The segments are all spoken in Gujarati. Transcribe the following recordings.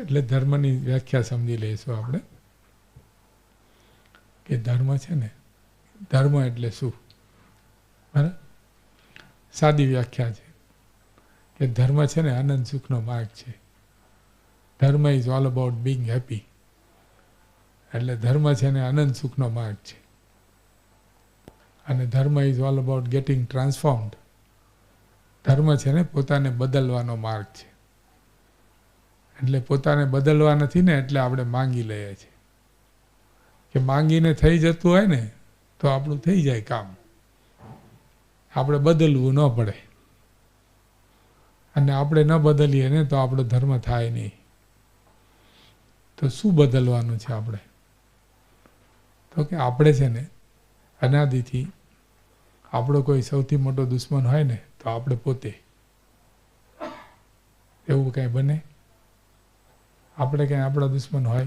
એટલે ધર્મની વ્યાખ્યા સમજી લઈશું આપણે કે ધર્મ છે ને, ધર્મ એટલે શું? બરાબર, સાદી વ્યાખ્યા છે કે ધર્મ છે ને આનંદ સુખનો માર્ગ છે. ધર્મ is all about Bing happy. એટલે ધર્મ છે ને આનંદ સુખનો માર્ગ છે. અને dharma is all about getting transformed. ધર્મ છે ને પોતાને બદલવાનો માર્ગ છે. એટલે પોતાને બદલવા નથી ને, એટલે આપણે માંગી લઈએ છીએ કે માંગીને થઈ જતું હોય ને તો આપણું થઈ જાય કામ. આપણે બદલવું ન પડે. અને આપણે ન બદલીએ ને તો આપણો ધર્મ થાય નહીં. તો શું બદલવાનું છે આપણે? તો કે આપણે છે ને અનાદિથી આપણો કોઈ સૌથી મોટો દુશ્મન હોય ને તો આપણે પોતે. એવું કંઈ બને? આપણે કંઈ આપણા દુશ્મન હોય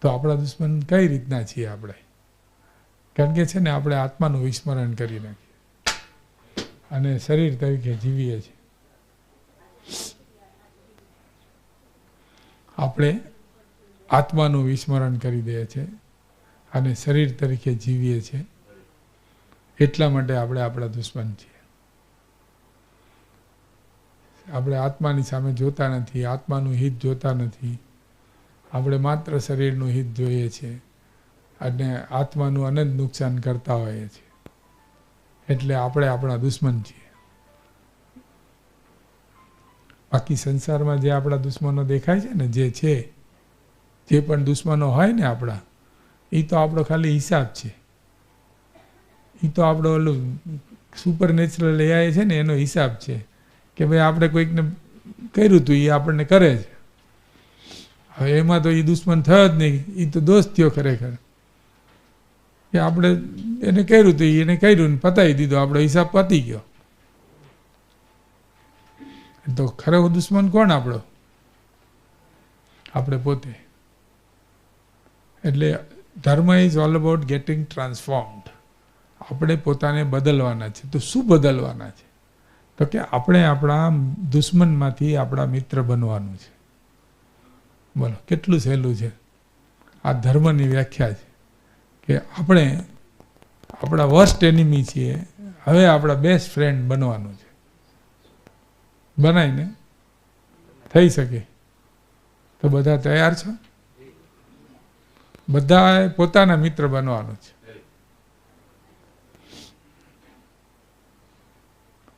તો આપણા દુશ્મન કઈ રીતના છીએ આપણે? કારણ કે છે ને આપણે આત્માનું વિસ્મરણ કરી નાખીએ અને શરીર તરીકે જીવીએ છીએ. આપણે આત્માનું વિસ્મરણ કરી દઈએ છીએ અને શરીર તરીકે જીવીએ છીએ. એટલા માટે આપણે આપણા દુશ્મન છીએ. આપણે આત્માની સામે જોતા નથી, આત્માનું હિત જોતા નથી. આપણે માત્ર શરીરનું હિત જોઈએ છીએ અને આત્માનું અનંત નુકસાન કરતા હોઈએ છીએ. એટલે આપણે આપણા દુશ્મન છીએ. બાકી સંસારમાં જે આપણા દુશ્મનો દેખાય છે ને, જે પણ દુશ્મનો હોય ને આપણા, એ તો આપણો ખાલી હિસાબ છે. એ તો આપણો ઓલું સુપર નેચરલ એઆઈ છે ને એનો હિસાબ છે કે ભાઈ આપણે કોઈકને કર્યું હતું એ આપણને કરે છે. હવે એમાં તો એ દુશ્મન થયો જ નહીં, એ તો દોસ્ત થયો ખરેખર. કે આપણે એને કર્યું હતું, એને કર્યું ને પતાવી દીધું, આપણો હિસાબ પતી ગયો. તો ખરો દુશ્મન કોણ આપણો? આપણે પોતે. એટલે dharma is all about getting transformed. આપણે પોતાને બદલવાના છે. તો શું બદલવાના છે? તો કે આપણે આપણા દુશ્મનમાંથી આપણા મિત્ર બનવાનું છે. બોલો કેટલું સહેલું છે. આ ધર્મની વ્યાખ્યા છે કે આપણે આપણા વર્સ્ટ એનિમી છીએ, હવે આપણા બેસ્ટ ફ્રેન્ડ બનવાનું છે. બનાવીને થઈ શકે તો બધા તૈયાર છો? બધાએ પોતાના મિત્ર બનવાનું છે.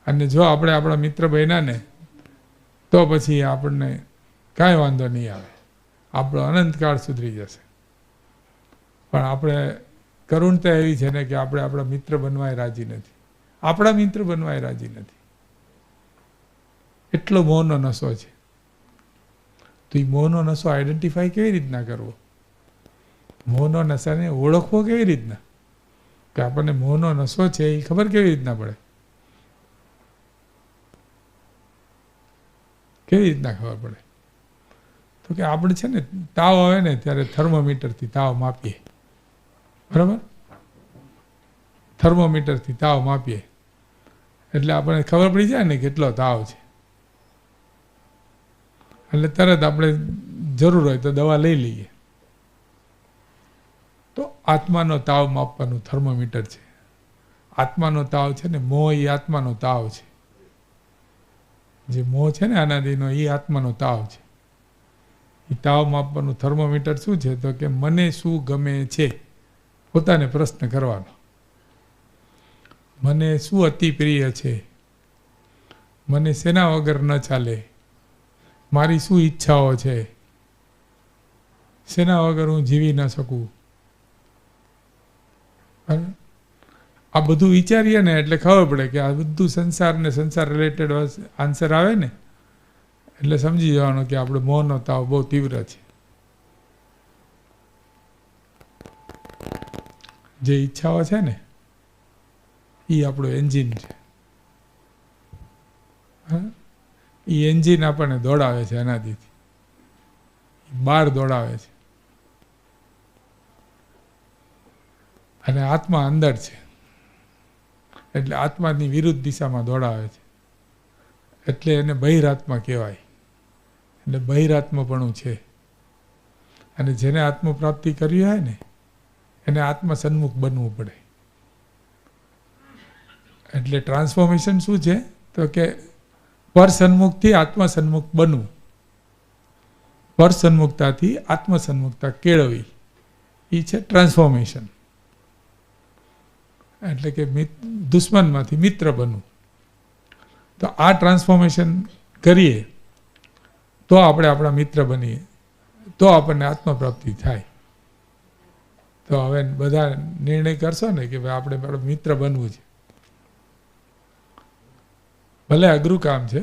અને જો આપણે આપણા મિત્ર બન્યા ને તો પછી આપણને કાંઈ વાંધો નહીં આવે. આપણો અનંતકાળ સુધરી જશે. પણ આપણે કરુણતા એવી છે ને કે આપણે આપણા મિત્ર બનવાય રાજી નથી. આપણા મિત્ર બનવાય રાજી નથી. એટલો મોહનો નશો છે. તો એ મોહનો નશો આઈડેન્ટિફાઈ કેવી રીતના કરવો? મોહનો નશાને ઓળખવો કેવી રીતના? કે આપણને મોહનો નશો છે એ ખબર કેવી રીતના પડે? કેવી રીતના ખબર પડે? તો કે આપણે છે ને તાવ આવે ને ત્યારે થર્મોમીટરથી તાવ માપીએ. બરાબર? થર્મોમીટરથી તાવ માપીએ એટલે આપણને ખબર પડી જાય ને કેટલો તાવ છે. એટલે તરત આપણે જરૂર હોય તો દવા લઈ લઈએ. તો આત્માનો તાવ માપવાનું થર્મોમીટર છે. આત્માનો તાવ છે ને, મોહ એ આત્માનો તાવ છે. જે મોહ છે ને અનાદિનો, એ આત્માનો તાવ છે. એ તાવ માપવાનું થર્મોમીટર શું છે? તો કે મને શું ગમે છે? પોતાને પ્રશ્ન કરવાનો. મને શું અતિ પ્રિય છે? મને શેના વગર ન ચાલે? મારી શું ઈચ્છાઓ છે? શેના વગર હું જીવી ન શકું? આ બધું વિચારીએ ને એટલે ખબર પડે કે આ બધું સંસાર ને સંસાર રિલેટેડ આન્સર આવે ને એટલે સમજી જવાનું કે આપણે મોહનો તાવ બહુ તીવ્ર છે. જે ઈચ્છાઓ છે ને એ આપણું એન્જિન છે. એ એન્જિન આપણને દોડાવે છે અનાદિથી, બહાર દોડાવે છે. અને આત્મા અંદર છે એટલે આત્માની વિરુદ્ધ દિશામાં દોડાવે છે. એટલે એને બહિરાત્મા કહેવાય. એટલે બહિરાત્મપણું છે. અને જેને આત્મપ્રાપ્તિ કરવી હોય ને એને આત્મસન્મુખ બનવું પડે. એટલે ટ્રાન્સફોર્મેશન શું છે તો કે પરસન્મુખથી આત્મસન્મુખ બનવું, પરસન્મુખતાથી આત્મસન્મુખતા કેળવી, એ છે ટ્રાન્સફોર્મેશન. એટલે કે દુશ્મનમાંથી મિત્ર બનવું. તો આ ટ્રાન્સફોર્મેશન કરીએ તો આપણે આપણા મિત્ર બનીએ, તો આપણને આત્મપ્રાપ્તિ થાય. તો હવે બધા નિર્ણય કરશો ને કે ભાઈ આપણે મિત્ર બનવું છે. ભલે અઘરું કામ છે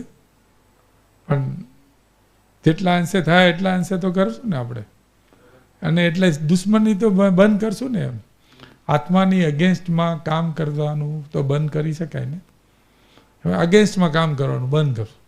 પણ જેટલા અંશે થાય એટલા અંશે તો કરશું ને આપણે. અને એટલે દુશ્મની તો બંધ કરશું ને. એમ આત્માની અગેન્સ્ટમાં કામ કરવાનું તો બંધ કરી શકાય ને. હવે અગેન્સ્ટમાં કામ કરવાનું બંધ કરશું.